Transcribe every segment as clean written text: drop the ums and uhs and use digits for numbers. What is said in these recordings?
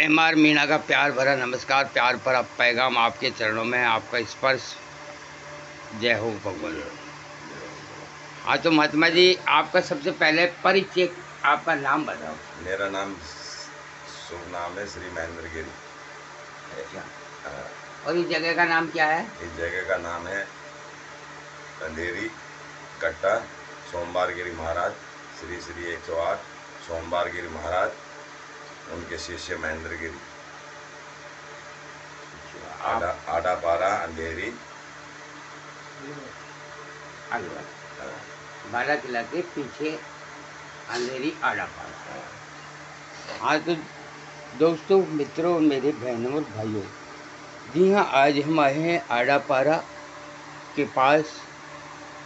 MR Meena का प्यार भरा नमस्कार। प्यार भरा पैगाम आपके चरणों में, आपका स्पर्श। जय हो भगवान। हाँ तो महात्मा जी, आपका सबसे पहले परिचय, आपका नाम बताओ। मेरा नाम शुभ नाम है श्री महेंद्र गिरी। अच्छा। और इस जगह का नाम क्या है? इस जगह का नाम है अंधेरी कट्टा सोमवार गिरी महाराज, श्री श्री 108 सोमवार गिरी महाराज, उनके शिष्य महेंद्र गिरी। आडा पारा अंधेरी बाला किला के पीछे अंधेरी आडा पारा। हाँ तो दोस्तों, मित्रों, मेरे बहनों और भाइयों, जी हाँ, आज हम आए हैं आडा पारा के पास,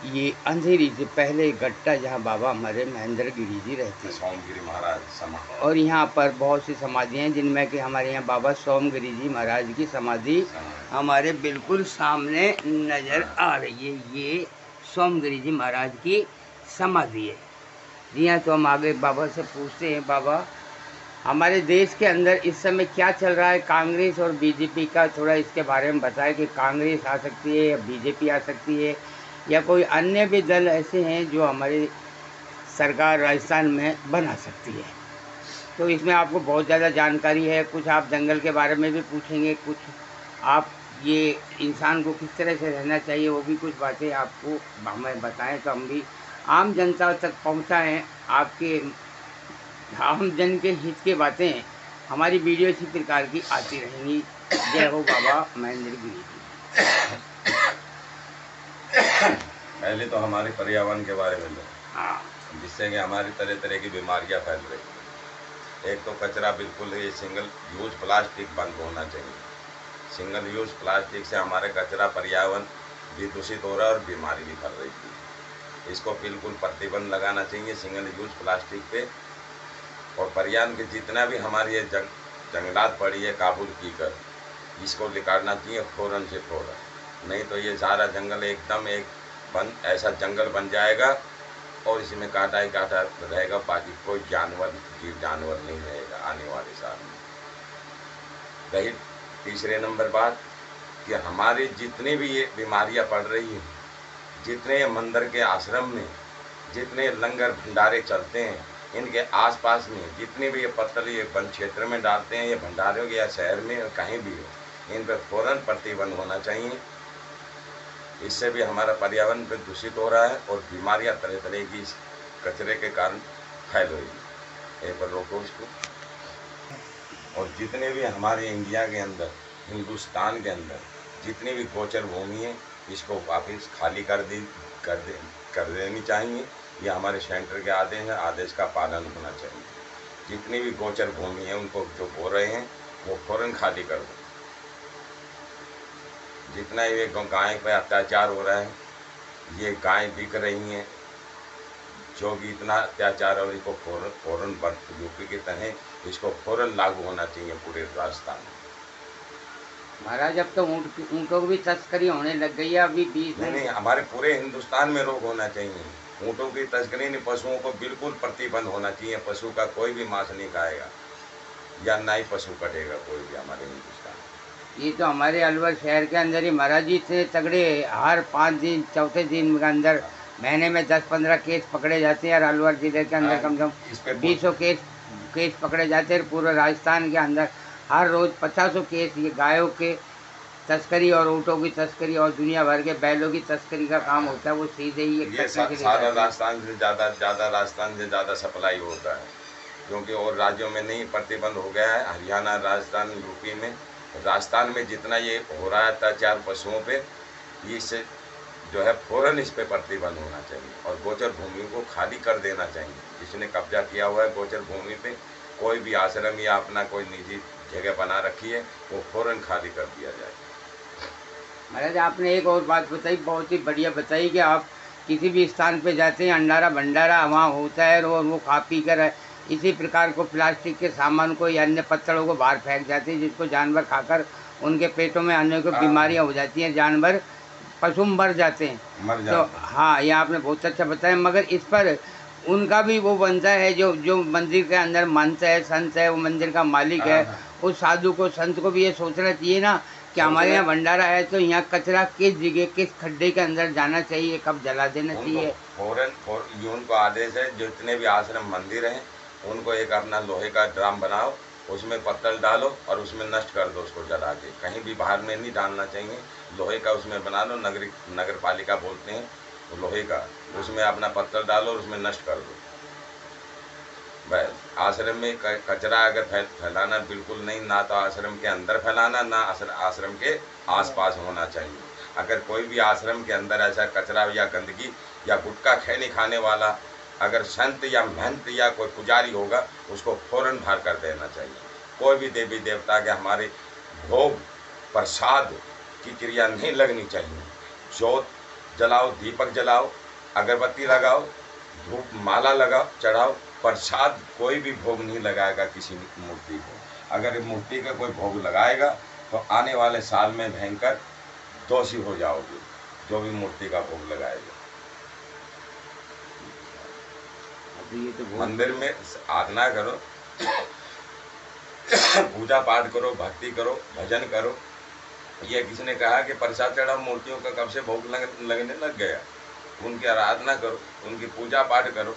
ये अंधेरी से पहले गट्टा, जहाँ बाबा हमारे महेंद्र गिरी जी रहते हैं, सोमगिरी महाराज और यहाँ पर बहुत सी समाधियाँ हैं, जिनमें कि हमारे यहाँ बाबा सोमगिरी जी महाराज की समाधि हमारे बिल्कुल सामने नज़र आ रही है। ये सोमगिरी जी महाराज की समाधि है। जी हाँ, तो हम आगे बाबा से पूछते हैं, बाबा हमारे देश के अंदर इस समय क्या चल रहा है, कांग्रेस और बीजेपी का, थोड़ा इसके बारे में बताएं कि कांग्रेस आ सकती है या बीजेपी आ सकती है, या कोई अन्य भी दल ऐसे हैं जो हमारी सरकार राजस्थान में बना सकती है। तो इसमें आपको बहुत ज़्यादा जानकारी है। कुछ आप जंगल के बारे में भी पूछेंगे, कुछ आप ये इंसान को किस तरह से रहना चाहिए, वो भी कुछ बातें आपको हमें बताएं, तो हम भी आम जनता तक पहुंचाएं। आपके आम जन के हित की बातें हमारी वीडियो इसी प्रकार की आती रहेंगी। जय हो बाबा महेंद्र गिरी जी। पहले तो हमारे पर्यावरण के बारे में लो, हाँ, जिससे कि हमारी तरह तरह की बीमारियां फैल रही। एक तो कचरा बिल्कुल ही सिंगल यूज प्लास्टिक बंद होना चाहिए। सिंगल यूज प्लास्टिक से हमारे कचरा पर्यावरण भी दूषित हो रहा है और बीमारी भी फैल रही थी। इसको बिल्कुल प्रतिबंध लगाना चाहिए सिंगल यूज प्लास्टिक पे। और पर्यावरण के जितना भी हमारी ये जंगलात पड़ी है काबुल की कर, इसको निकालना चाहिए फ़ौरन से फ़ौरन। नहीं तो ये सारा जंगल एकदम एक ऐसा जंगल बन जाएगा और इसमें काटा ही काटा रहेगा, बाकी कोई जीव जानवर नहीं रहेगा आने वाले साल में। रही तीसरे नंबर बात कि हमारे जितने भी ये बीमारियां पड़ रही हैं, जितने मंदिर के आश्रम में जितने लंगर भंडारे चलते हैं, इनके आसपास में जितने भी ये पत्थर ये वन क्षेत्र में डालते हैं, ये भंडारों के या शहर में कहीं भी हो, इन पर फौरन प्रतिबंध होना चाहिए। इससे भी हमारा पर्यावरण पे दूषित हो रहा है और बीमारियां तरह तरह की इस कचरे के कारण फैल रही है। एक बार रोको इसको। और जितने भी हमारे इंडिया के अंदर, हिंदुस्तान के अंदर जितनी भी गोचर भूमि है, इसको वापस खाली कर देनी चाहिए। ये हमारे सेंटर के आदेश है, आदेश का पालन होना चाहिए। जितनी भी गोचर भूमि है उनको जो बो रहे हैं वो फौरन खाली कर दो। जितना ये गाय पे अत्याचार हो रहा है, ये गाय बिक रही हैं, जो भी इतना अत्याचार है, और इसको फौरन यूपी के तहत इसको फौरन लागू होना चाहिए पूरे राजस्थान में। महाराज अब तो ऊँटों की भी तस्करी होने लग गई है अभी 20 दिन। नहीं, हमारे पूरे हिंदुस्तान में रोक होना चाहिए। ऊँटों की तस्करी नहीं, पशुओं को बिल्कुल प्रतिबंध होना चाहिए। पशु का कोई भी मांस नहीं खाएगा या ना ही पशु कटेगा कोई भी हमारे हिंदुस्तान में। ये तो हमारे अलवर शहर के अंदर ही महाराज जी इतने तगड़े, हर 5 दिन चौथे दिन के अंदर महीने में 10-15 केस पकड़े जाते हैं। और अलवर जिले के अंदर कम से कम 200 केस पकड़े जाते हैं। पूरे राजस्थान के अंदर हर रोज़ 50 केस ये गायों के तस्करी और ऊँटों की तस्करी और दुनिया भर के बैलों की तस्करी का काम होता है। वो सीधे ही ये सारा राजस्थान से ज़्यादा सप्लाई होता है, क्योंकि और राज्यों में नहीं प्रतिबंध हो गया है। हरियाणा, राजस्थान, यूपी में, राजस्थान में जितना ये हो रहा है अत्याचार पशुओं पे, इससे जो है फौरन इस पे प्रतिबंध होना चाहिए और गोचर भूमि को खाली कर देना चाहिए। जिसने कब्जा किया हुआ है गोचर भूमि पे, कोई भी आश्रम या अपना कोई निजी जगह बना रखी है, वो फौरन खाली कर दिया जाए। महाराज आपने एक और बात बताई, बहुत ही बढ़िया बताई, कि आप किसी भी स्थान पे जाते हैं, अंडारा भंडारा वहाँ होता है और वो खा पी कर इसी प्रकार को प्लास्टिक के सामान को या अन्य पत्थरों को बाहर फेंक जाते हैं, जिसको जानवर खाकर उनके पेटों में अन्य को बीमारियाँ हो जाती हैं, जानवर पशु मर जाते हैं। तो हाँ, ये आपने बहुत अच्छा बताया। मगर इस पर उनका भी वो बनता है, जो जो मंदिर के अंदर महंत है, संत है, वो मंदिर का मालिक है, हाँ, उस साधु को, संत को भी ये सोचना चाहिए ना कि हमारे यहाँ भंडारा है तो यहाँ कचरा किस जगह, किस खड्डे के अंदर जाना चाहिए, कब जला देना चाहिए। ये उनको आदेश है, जितने भी आश्रम मंदिर हैं उनको एक अपना लोहे का ड्राम बनाओ, उसमें पत्तल डालो और उसमें नष्ट कर दो उसको जला के, कहीं भी बाहर में नहीं डालना चाहिए। लोहे का उसमें बना लो, नगर पालिका बोलते हैं लोहे का, उसमें अपना पत्तल डालो और उसमें नष्ट कर दो बस। आश्रम में कचरा अगर फैलाना बिल्कुल नहीं, ना तो आश्रम के अंदर फैलाना, ना आश्रम के आसपास होना चाहिए। अगर कोई भी आश्रम के अंदर ऐसा कचरा या गंदगी या गुटखा खैनी खाने वाला अगर संत या महंत या कोई पुजारी होगा, उसको फौरन बाहर कर देना चाहिए। कोई भी देवी देवता के हमारे भोग प्रसाद की क्रिया नहीं लगनी चाहिए। जोत जलाओ, दीपक जलाओ, अगरबत्ती लगाओ, धूप माला लगाओ, चढ़ाओ, प्रसाद कोई भी भोग नहीं लगाएगा किसी मूर्ति को। अगर मूर्ति का कोई भोग लगाएगा तो आने वाले साल में भयंकर दोषी हो जाओगे, जो भी मूर्ति का भोग लगाएगा। ये तो मंदिर में आराधना करो, पूजा पाठ करो, भक्ति करो, भजन करो। ये किसी ने कहा कि प्रसाद चढ़ाओ, मूर्तियों का कब से भोग लगने लग गया। उनकी आराधना करो, उनकी पूजा पाठ करो।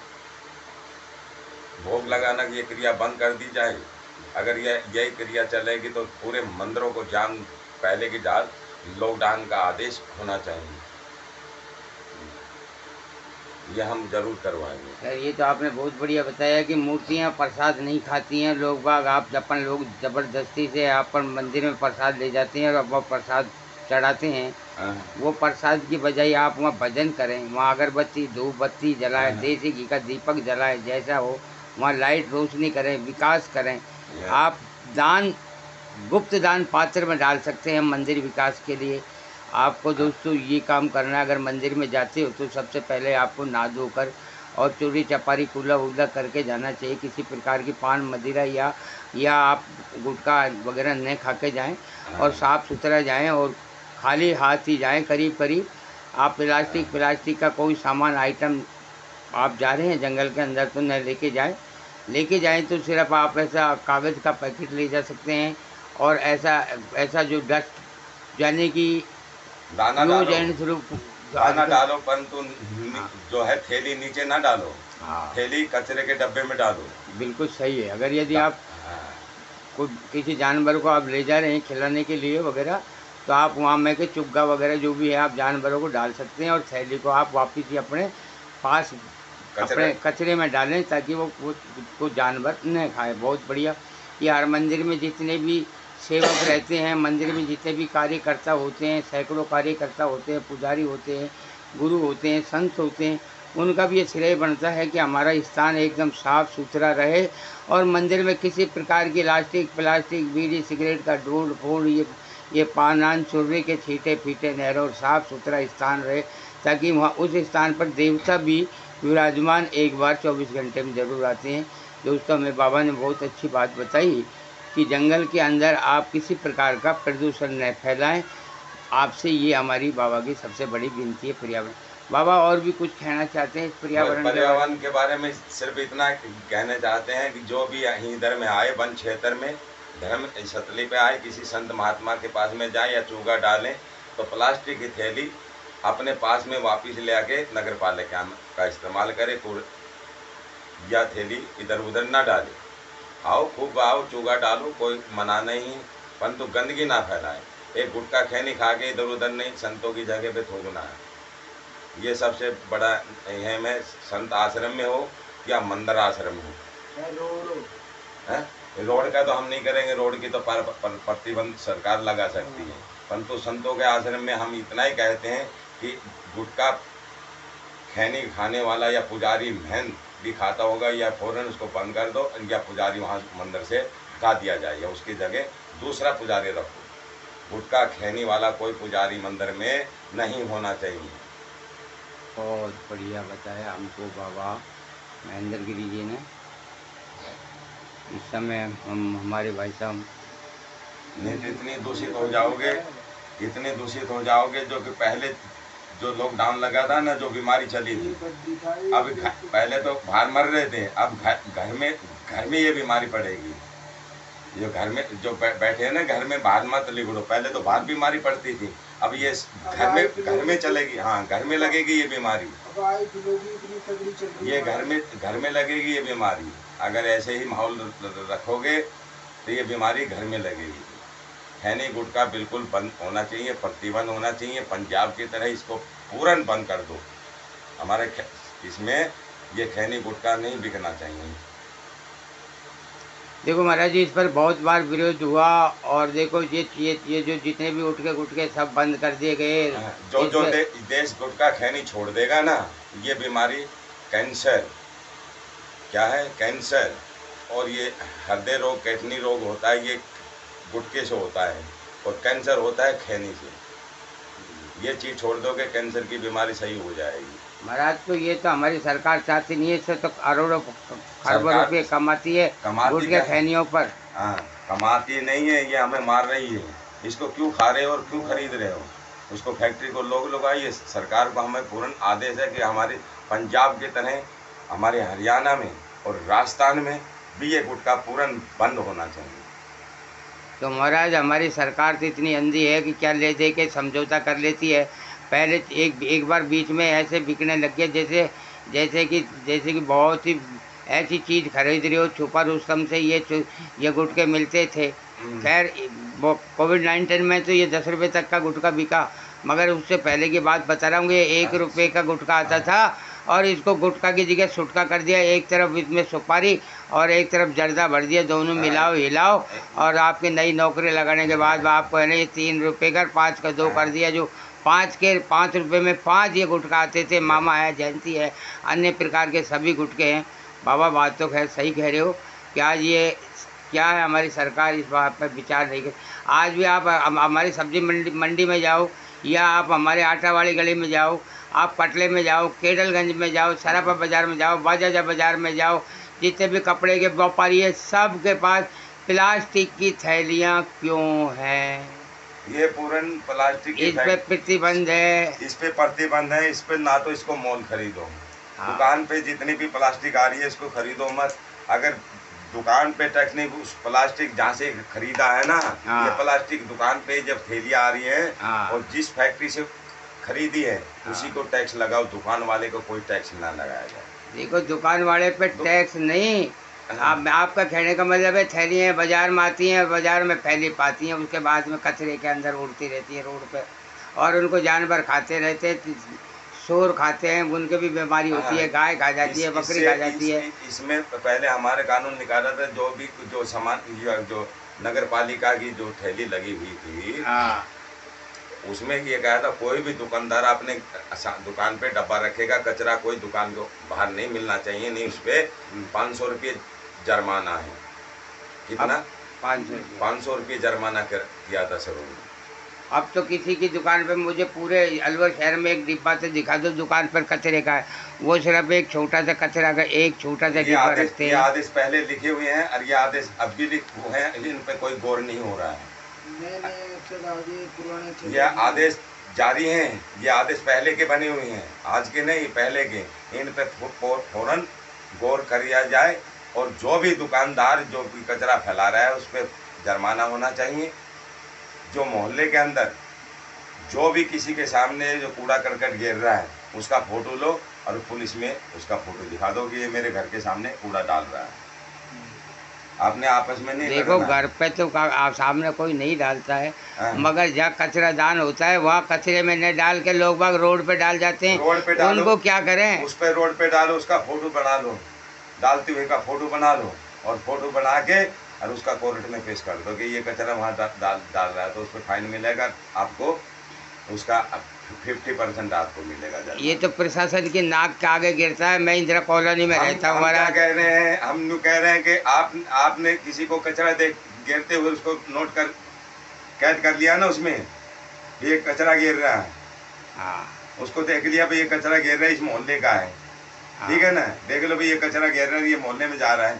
भोग लगाना की ये क्रिया बंद कर दी जाए। अगर यही क्रिया चलेगी तो पूरे मंदिरों को जाम पहले की डाल लॉकडाउन का आदेश होना चाहिए। यह हम जरूर करवाएंगे। सर ये तो आपने बहुत बढ़िया बताया कि मूर्तियाँ प्रसाद नहीं खाती हैं लोग बाग, आप अपन लोग ज़बरदस्ती से आप पर मंदिर में प्रसाद ले जाते हैं और वो प्रसाद चढ़ाते हैं। वो प्रसाद की बजाय आप वहाँ भजन करें, वहाँ अगरबत्ती धूप बत्ती जलाएं, देसी घी का दीपक जलाएं, जैसा हो वहाँ लाइट रोशनी करें, विकास करें। आप दान, गुप्त दान पात्र में डाल सकते हैं मंदिर विकास के लिए। आपको दोस्तों ये काम करना, अगर मंदिर में जाते हो तो सबसे पहले आपको नहा धोकर और चोरी चपारी कूला उला करके जाना चाहिए। किसी प्रकार की पान मदिरा या आप गुटखा वगैरह न खा के जाएँ और साफ़ सुथरा जाएं और खाली हाथ ही जाएं। करीब करीब आप प्लास्टिक का कोई सामान आइटम आप जा रहे हैं जंगल के अंदर तो न लेके जाएं तो सिर्फ आप ऐसा कागज़ का पैकेट ले जा सकते हैं। और ऐसा जो डस्ट यानी कि दाना डालो, परंतु जो है थैली नीचे ना डालो। थैली कचरे के डब्बे में डालो। बिल्कुल सही है। अगर यदि आप किसी जानवर को आप ले जा रहे हैं खिलाने के लिए वगैरह, तो आप वहाँ में के चुग्गा वगैरह जो भी है आप जानवरों को डाल सकते हैं और थैली को आप वापस ही अपने पास अपने कचरे में डालें ताकि वो जानवर न खाए। बहुत बढ़िया। ये हर मंदिर में जितने भी सेवक रहते हैं, मंदिर में जितने भी कार्यकर्ता होते हैं, सैकड़ों कार्यकर्ता होते हैं, पुजारी होते हैं, गुरु होते हैं, संत होते हैं, उनका भी ये श्रेय बनता है कि हमारा स्थान एकदम साफ़ सुथरा रहे और मंदिर में किसी प्रकार की प्लास्टिक बीड़ी सिगरेट का डोल फोड़ ये पान चुर्रे के छीटे फीटे न और साफ़ सुथरा स्थान रहे, ताकि वहाँ उस स्थान पर देवता भी विराजमान एक बार 24 घंटे में ज़रूर आते हैं। दोस्तों हमें बाबा ने बहुत अच्छी बात बताई कि जंगल के अंदर आप किसी प्रकार का प्रदूषण न फैलाएं। आपसे ये हमारी बाबा की सबसे बड़ी विनती है। पर्यावरण बाबा और भी कुछ कहना चाहते हैं पर्यावरण के बारे में? सिर्फ इतना कहना चाहते हैं कि जो भी इधर में आए वन क्षेत्र में धर्म स्थली पे आए, किसी संत महात्मा के पास में जाए या चूगा डालें तो प्लास्टिक की थैली अपने पास में वापस ले आके नगर पालिका का इस्तेमाल करे, या थैली इधर उधर ना डाले। आओ खूब आओ, चूगा डालो, कोई मना नहीं, परंतु गंदगी ना फैलाए। एक गुटखा खैनी खा के इधर उधर नहीं संतों की जगह पे थूकना है। ये सबसे बड़ा अहम है, संत आश्रम में हो या मंदिर आश्रम हो। रोड का तो हम नहीं करेंगे, रोड की तो प्रतिबंध सरकार लगा सकती है, परंतु संतों के आश्रम में हम इतना ही कहते हैं कि गुटखा खैनी खाने वाला या पुजारी महंत भी खाता होगा या फौरन उसको बंद कर दो या पुजारी वहाँ मंदिर से हटा दिया जाए या उसकी जगह दूसरा पुजारी रखो। गुटखा खैनी वाला कोई पुजारी मंदिर में नहीं होना चाहिए। बहुत बढ़िया बताया हमको बाबा महेंद्र गिरी जी ने। इस समय हम हमारे भाई साहब नहीं, इतने दूषित हो जाओगे जो कि पहले जो लॉकडाउन लगा था ना, जो बीमारी चली थी, अब पहले तो बाहर मर रहे थे, अब घर में ये बीमारी पड़ेगी। जो घर में जो बैठे हैं ना, घर में बाहर मत लिगड़ो। पहले तो बाहर बीमारी पड़ती थी, अब ये घर में चलेगी। हाँ, घर में लगेगी ये बीमारी, ये घर में लगेगी ये बीमारी। अगर ऐसे ही माहौल रखोगे तो ये बीमारी घर में लगेगी। खैनी गुटखा बिल्कुल बंद होना चाहिए, प्रतिबंध होना चाहिए। पंजाब की तरह इसको पूरन बंद कर दो। हमारे इसमें ये खैनी गुटखा नहीं बिकना चाहिए। देखो महाराज जी, इस पर बहुत बार विरोध हुआ, और देखो ये जो जितने भी गुटके सब बंद कर दिए गए। जो देश गुटखा खैनी छोड़ देगा ना, ये बीमारी कैंसर, क्या है, कैंसर, और ये हृदय रोग, किडनी रोग होता है, ये गुटखे से होता है, और कैंसर होता है खैनी से। ये चीज़ छोड़ दोगे, कैंसर की बीमारी सही हो जाएगी। महाराज, तो ये तो हमारी सरकार चाहती नहीं है, इससे तो करोड़ों खरबों रुपये कमाती है गुटखे खैनियों पर। हाँ, कमाती नहीं है, ये हमें मार रही है। इसको क्यों खा रहे हो और क्यों खरीद रहे हो? उसको फैक्ट्री को लोग लगाइए। सरकार को हमें पूर्ण आदेश है कि हमारे पंजाब की तरह हमारे हरियाणा में और राजस्थान में भी ये गुटखा पूर्ण बंद होना चाहिए। तो महाराज, हमारी सरकार तो इतनी अंधी है कि क्या ले दे के समझौता कर लेती है। पहले एक बार बीच में ऐसे बिकने लग गए जैसे कि बहुत ही ऐसी चीज़ खरीद रही हो छुपा रुस्तम से ये गुटके मिलते थे। खैर, वो कोविड-19 में तो ये 10 रुपये तक का गुटखा बिका, मगर उससे पहले की बात बता रहा हूँ। ये 1 रुपये का गुटखा आता था, और इसको गुटखा की जगह सुटका कर दिया। एक तरफ इसमें सुपारी और एक तरफ जर्दा भर दिया, दोनों मिलाओ हिलाओ, और आपकी नई नौकरी लगाने के बाद आपको है ना ये 3 रुपये का 5 का 2 कर दिया। जो 5 रुपये में 5 ये गुटखा आते थे। मामा है, जयंती है, अन्य प्रकार के सभी गुटके हैं। बाबा, बात तो खैर सही कह रहे हो कि आज ये क्या है, हमारी सरकार इस बात पर विचार नहीं कर। आज भी आप हमारी सब्जी मंडी में जाओ, या आप हमारे आटा वाली गली में जाओ, आप कटले में जाओ, केडलगंज में जाओ, सराफा बाज़ार में जाओ, बाजाजा बाज़ार में जाओ, जितने भी कपड़े के व्यापारी है, सब के पास प्लास्टिक की थैलियाँ क्यों हैं? ये पूरन प्लास्टिक की, इस पे प्रतिबंध है, इस पे प्रतिबंध है। इस पे ना तो इसको मोल खरीदो। हाँ। दुकान पे जितनी भी प्लास्टिक आ रही है इसको खरीदो मत। अगर दुकान पे टैक्स नहीं, उस प्लास्टिक जहाँ से खरीदा है ना, हाँ, ये प्लास्टिक दुकान पे जब थैलियाँ आ रही है, हाँ, और जिस फैक्ट्री से खरीदी है, हाँ, उसी को टैक्स लगाओ। दुकान वाले को कोई टैक्स ना लगाया जाए। देखो, दुकान वाले पे टैक्स नहीं। आपका कहने का मतलब है थैलियाँ बाजार में आती हैं, बाजार में फैली पाती हैं, उसके बाद में कचरे के अंदर उड़ती रहती है रोड पे, और उनको जानवर खाते रहते हैं, शोर खाते हैं, उनके भी बीमारी होती है। गाय खा जाती है, बकरी खा जाती है। इसमें पहले हमारे कानून निकाला था, जो सामान, जो नगर पालिका की जो थैली लगी हुई थी, उसमें ये कहा था कोई भी दुकानदार अपने दुकान पे डब्बा रखेगा कचरा, कोई दुकान को बाहर नहीं मिलना चाहिए, नहीं उस पर 500 रुपये जुर्माना है। कितना? 500 रुपये जुर्माना किया था सर। अब तो किसी की दुकान पे मुझे पूरे अलवर शहर में एक डिब्बा तो दिखा दो दुकान पर कचरे का है, वो सिर्फ एक छोटा सा कचरा का एक छोटा सा डिब्बा रखते हैं। ये आदेश पहले लिखे हुए हैं और ये आदेश अब भी लिखे हुए हैं, इन पे कोई गौर नहीं हो रहा है। ये आदेश जारी हैं, ये आदेश पहले के बने हुए हैं, आज के नहीं, पहले के। इन पे फौरन गौर किया जाए, और जो भी दुकानदार जो भी कचरा फैला रहा है उस पर जुर्माना होना चाहिए। जो मोहल्ले के अंदर जो भी किसी के सामने जो कूड़ा करकट गिर रहा है उसका फोटो लो और पुलिस में उसका फोटो दिखा दो कि ये मेरे घर के सामने कूड़ा डाल रहा है। आपने आपस में नहीं, देखो घर पे तो सामने कोई नहीं डालता है, मगर जहाँ कचरा दान होता है वहाँ कचरे में न डाल के लोग बाग रोड पे डाल जाते हैं। रोड पे डालो, उनको क्या करें? उस पर रोड पे डालो, उसका फोटो बना लो, डालते हुए का फोटो बना लो, और फोटो बना के और उसका कोर्ट में पेश कर दो कि ये कचरा वहाँ डाल रहा है, तो उस पर फाइन मिलेगा आपको, उसका 50% आपको मिलेगा। ये तो प्रशासन की नाक के आगे गिरता है। मैं इंदिरा कॉलोनी में रहता हूँ। हम कह रहे हैं, हम कह रहे हैं कि आपने किसी को कचरा गिरते हुए उसको नोट कर कैद कर लिया ना, उसमें ये कचरा गिर रहा है, उसको देख लिया भाई ये कचरा गिर रहा है, इस मोहल्ले का है, ठीक है ना, देख लो भाई ये कचरा गिर रहा है, ये मोहल्ले में जा रहा है,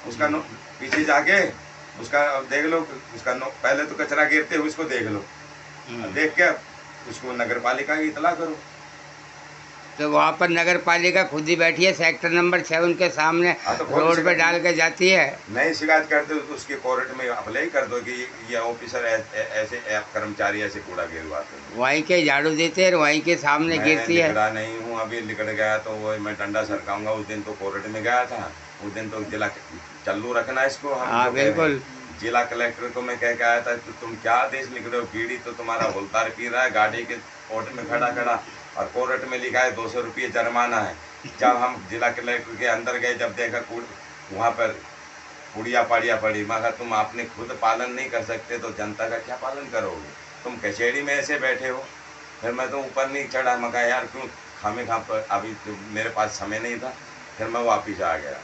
उसका पीछे जाके उसका देख लो, उसका पहले तो कचरा गिरते हुए उसको देख लो, देख के उसको नगर पालिका की इतला करो। तो वहाँ पर नगर पालिका खुद ही बैठी है, सेक्टर नंबर 6 उनके सामने हाँ, तो रोड पे डाल के जाती है। नहीं शिकायत करते तो उसके कोर्ट में अप्लाई कर दो कि ये ऑफिसर ऐसे कर्मचारी ऐसे कूड़ा गिरवाते हैं। वहीं के झाड़ू देते हैं, वहीं के सामने गिरती है। मैं नहीं हूँ, अभी निकल गया तो वो मैं डंडा सरकाऊंगा। उस दिन तो कोर्ट में गया था, उस दिन तो जिला चालू रखना इसको हम। हाँ बिल्कुल। जिला कलेक्टर को मैं कह के आया था, तो तुम क्या देश निकले हो, बीड़ी तो तुम्हारा होलदार पी रहा है गाड़ी के कोर्ट में खड़ा खड़ा, और कोर्ट में लिखा है 200 रुपये जुर्माना है। जब हम जिला कलेक्टर के अंदर गए, जब देखा वहाँ पर पुड़िया पाड़िया पड़ी, मैं कहा तुम आपने खुद पालन नहीं कर सकते तो जनता का क्या पालन करोगे, तुम कचहरी में ऐसे बैठे हो। फिर मैं तो ऊपर नहीं चढ़ा, मैं कहा यार क्यों खामे खा पर, अभी तो मेरे पास समय नहीं था। फिर मैं वापस आ गया।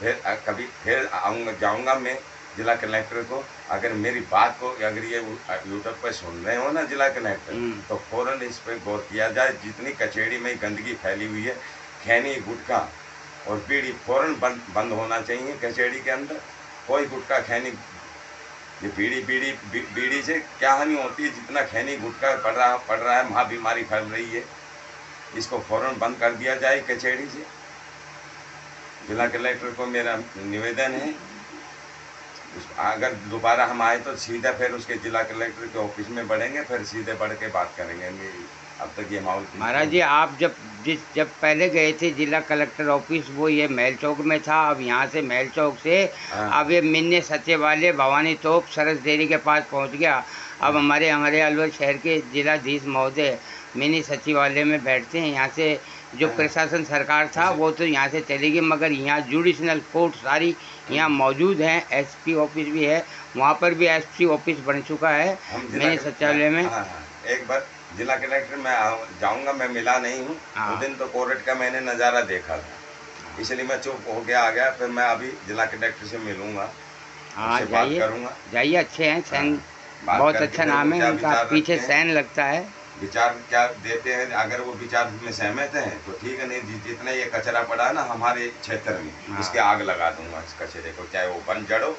फिर कभी फिर आऊँगा जाऊँगा मैं जिला कलेक्टर को, अगर मेरी बात को अगर ये यूट्यूब पर सुन रहे हो ना जिला कलेक्टर, तो फौरन इस पर गौर किया जाए। जितनी कचहरी में गंदगी फैली हुई है, खैनी गुटखा और बीड़ी फौरन बंद होना चाहिए कचहरी के अंदर। कोई गुटखा खैनी, ये बीड़ी से क्या हानि होती है, जितना खैनी गुटखा पड़ रहा है वहाँ बीमारी फैल रही है। इसको फौरन बंद कर दिया जाए कचहरी से। जिला कलेक्टर को मेरा निवेदन है, अगर दोबारा हम आए तो सीधा फिर उसके जिला कलेक्टर के ऑफिस में बढ़ेंगे, फिर सीधे बढ़ के बात करेंगे। अब तक ये माहौल। महाराज जी आप जब पहले गए थे जिला कलेक्टर ऑफिस, वो ये महल चौक में था। अब यहाँ से महल चौक से अब ये मिन्नी सचिवालय भवानी तोप सरस डेयरी के पास पहुँच गया। अब हमारे अलवर शहर के जिलाधीश महोदय मिनी सचिवालय में बैठते हैं। यहाँ से जो प्रशासन सरकार था वो तो यहाँ से चलेगी, मगर यहाँ जुडिशनल कोर्ट सारी यहाँ मौजूद हैं। एसपी ऑफिस भी है, वहाँ पर भी एसपी ऑफिस बन चुका है मिनी सचिवालय में। एक बार जिला कलेक्टर में जाऊँगा, मैं मिला नहीं हूँ। उस दिन तो कोर्ट का मैंने नज़ारा देखा था, इसलिए मैं चुप हो गया आ गया। फिर मैं अभी जिला कलेक्टर से मिलूँगा, हाँ जाइए। अच्छे हैं, सैन बहुत अच्छा नाम है उनका, पीछे सैन लगता है। विचार क्या देते हैं, अगर वो विचार में सहमत हैं तो ठीक है, नहीं जितना ये कचरा पड़ा है ना हमारे क्षेत्र में, इसके आग लगा दूंगा इस कचरे को, चाहे वो बन जड़ो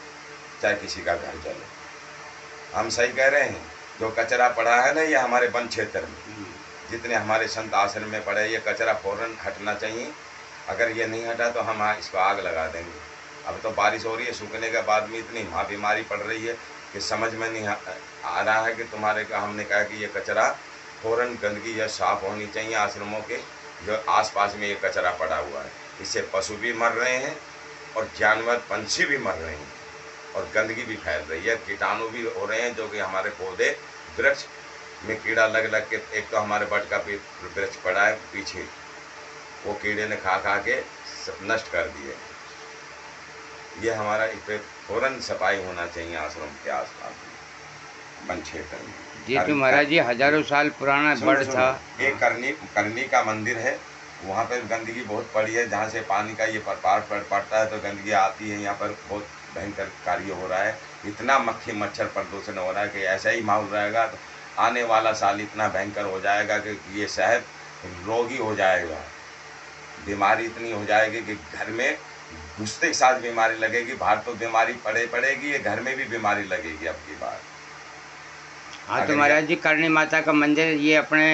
चाहे किसी का घर जले। हम सही कह रहे हैं, जो कचरा पड़ा है ना ये हमारे वन क्षेत्र में, जितने हमारे संत आश्रम में पड़े, ये कचरा फौरन हटना चाहिए। अगर ये नहीं हटा तो हम इसको आग लगा देंगे। अब तो बारिश हो रही है, सूखने के बाद में इतनी वहाँ बीमारी पड़ रही है कि समझ में नहीं आ रहा है कि तुम्हारे का। हमने कहा कि ये कचरा फौरन गंदगी या साफ होनी चाहिए आश्रमों के जो आसपास में ये कचरा पड़ा हुआ है। इससे पशु भी मर रहे हैं और जानवर पंछी भी मर रहे हैं और गंदगी भी फैल रही है, कीटाणु भी हो रहे हैं, जो कि हमारे पौधे वृक्ष में कीड़ा लग के, एक तो हमारे बट का वृक्ष पड़ा है पीछे, वो कीड़े ने खा के नष्ट कर दिए। ये हमारा इस पर फौरन सफाई होना चाहिए आश्रम के आसपास वन क्षेत्र में। जी तो महाराज जी हजारों साल पुराना बड़ था। एक करनी का मंदिर है, वहाँ पर गंदगी बहुत पड़ी है, जहाँ से पानी का ये प्रपार पड़ता है तो गंदगी आती है। यहाँ पर बहुत भयंकर कार्य हो रहा है, इतना मक्खी मच्छर प्रदूषण हो रहा है कि ऐसा ही माहौल रहेगा तो आने वाला साल इतना भयंकर हो जाएगा कि ये शहर रोगी हो जाएगा। बीमारी इतनी हो जाएगी कि घर में घुसते के साथ बीमारी लगेगी, बाहर तो बीमारी पड़ेगी, ये घर में भी बीमारी लगेगी अब की बार। हाँ तो महाराज जी करणी माता का मंदिर ये अपने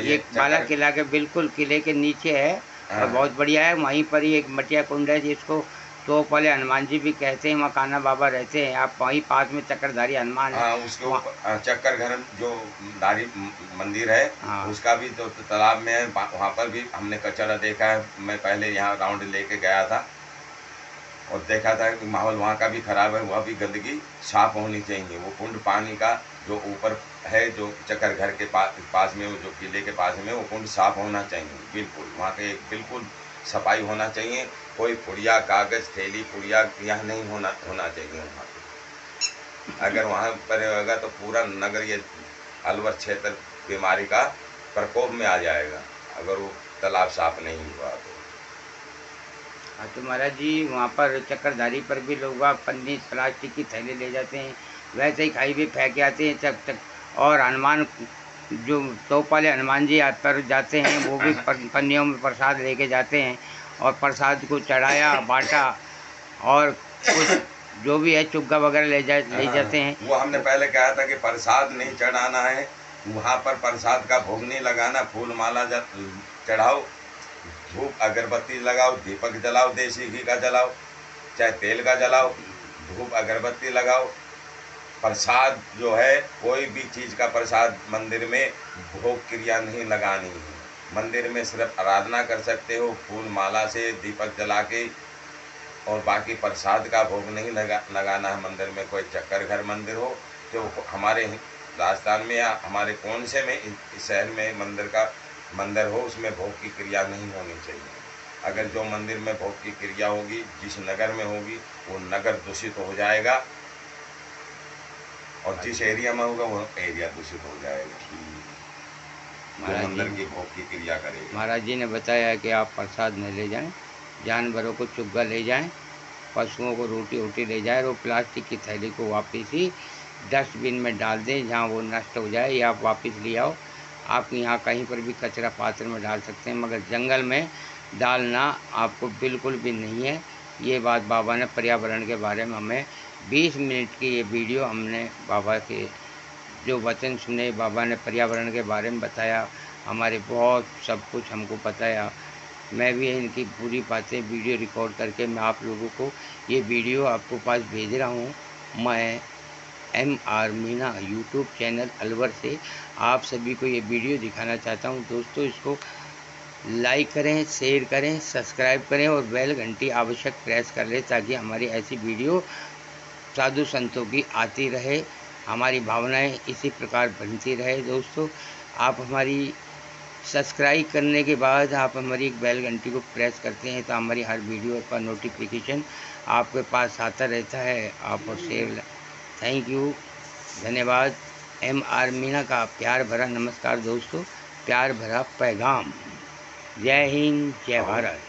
ये बाला किला के बिल्कुल किले के नीचे है और बहुत बढ़िया है। वहीं पर ही एक मटिया कुंड है जिसको तो पहले हनुमान जी भी कहते हैं, वहाँ कान्हा बाबा रहते हैं। आप वहीं पास में चक्रधारी हनुमान है, उसके चक्कर घर जो धारी मंदिर है उसका भी तो तालाब में है, वहाँ पर भी हमने कचरा देखा है। मैं पहले यहाँ राउंड लेके गया था और देखा था कि माहौल वहाँ का भी खराब है, वह भी गंदगी साफ होनी चाहिए। वो कुंड पानी का जो ऊपर है, जो चक्कर घर के पास में, जो किले के पास में, वो कुंड साफ होना चाहिए बिल्कुल। वहाँ के बिल्कुल सफाई होना चाहिए, कोई पुड़िया कागज़ थैली पुड़िया यहाँ नहीं होना चाहिए वहाँ पे। अगर वहाँ पर होगा तो पूरा नगर ये अलवर क्षेत्र बीमारी का प्रकोप में आ जाएगा अगर वो तालाब साफ नहीं हुआ तो। हाँ तो महाराज जी वहाँ पर चक्करधारी पर भी लोग पन्नी प्लास्टिक की थैली ले जाते हैं, वैसे ही खाई भी फेंक आते हैं चक। और हनुमान जो तोप वाले हनुमान जी पर जाते हैं वो भी पन्नियों में प्रसाद लेके जाते हैं और प्रसाद को चढ़ाया बांटा और कुछ जो भी है चुग्गा वगैरह ले जाते हैं। वो हमने पहले कहा था कि प्रसाद नहीं चढ़ाना है, वहाँ पर प्रसाद का भोग नहीं लगाना, फूल माला चढ़ाओ धूप अगरबत्ती लगाओ, दीपक जलाओ, देसी घी का जलाओ चाहे तेल का जलाओ, धूप अगरबत्ती लगाओ। प्रसाद जो है, कोई भी चीज़ का प्रसाद मंदिर में भोग क्रिया नहीं लगानी है। मंदिर में सिर्फ आराधना कर सकते हो फूल माला से, दीपक जला के, और बाकी प्रसाद का भोग नहीं लगाना है मंदिर में। कोई चक्कर घर मंदिर हो जो हमारे राजस्थान में या हमारे कौन से में इस शहर में मंदिर हो, उसमें भोग की क्रिया नहीं होनी चाहिए। अगर जो मंदिर में भोग की क्रिया होगी, जिस नगर में होगी, वो नगर दूषित हो जाएगा, और जिस एरिया में होगा वो एरिया दूषित हो जाएगा। जो मंदिर की भोग की क्रिया करेगी। महाराज जी ने बताया कि आप प्रसाद न ले जाएं, जानवरों को चुग्गा ले जाएं, पशुओं को रोटी वोटी ले जाएं, और प्लास्टिक की थैली को वापस ही डस्टबिन में डाल दें जहां वो नष्ट हो जाए, या आप वापस ले आओ। आप यहाँ कहीं पर भी कचरा पात्र में डाल सकते हैं, मगर जंगल में डालना आपको बिल्कुल भी नहीं है। ये बात बाबा ने पर्यावरण के बारे में हमें 20 मिनट की ये वीडियो हमने बाबा के जो वचन सुने, बाबा ने पर्यावरण के बारे में बताया, हमारे बहुत सब कुछ हमको बताया। मैं भी इनकी पूरी बातें वीडियो रिकॉर्ड करके मैं आप लोगों को ये वीडियो आपको पास भेज रहा हूँ। मैं MR Meena YouTube channel Alwar से आप सभी को ये वीडियो दिखाना चाहता हूँ। दोस्तों, इसको लाइक करें, शेयर करें, सब्सक्राइब करें और बेल घंटी आवश्यक प्रेस कर लें, ताकि हमारी ऐसी वीडियो साधु संतों की आती रहे, हमारी भावनाएं इसी प्रकार बनती रहे। दोस्तों, आप हमारी सब्सक्राइब करने के बाद आप हमारी एक बेल घंटी को प्रेस करते हैं तो हमारी हर वीडियो का नोटिफिकेशन आपके पास आता रहता है। आप और शेयर। थैंक यू, धन्यवाद। MR मीना का प्यार भरा नमस्कार दोस्तों, प्यार भरा पैगाम। जय हिंद, जय भारत।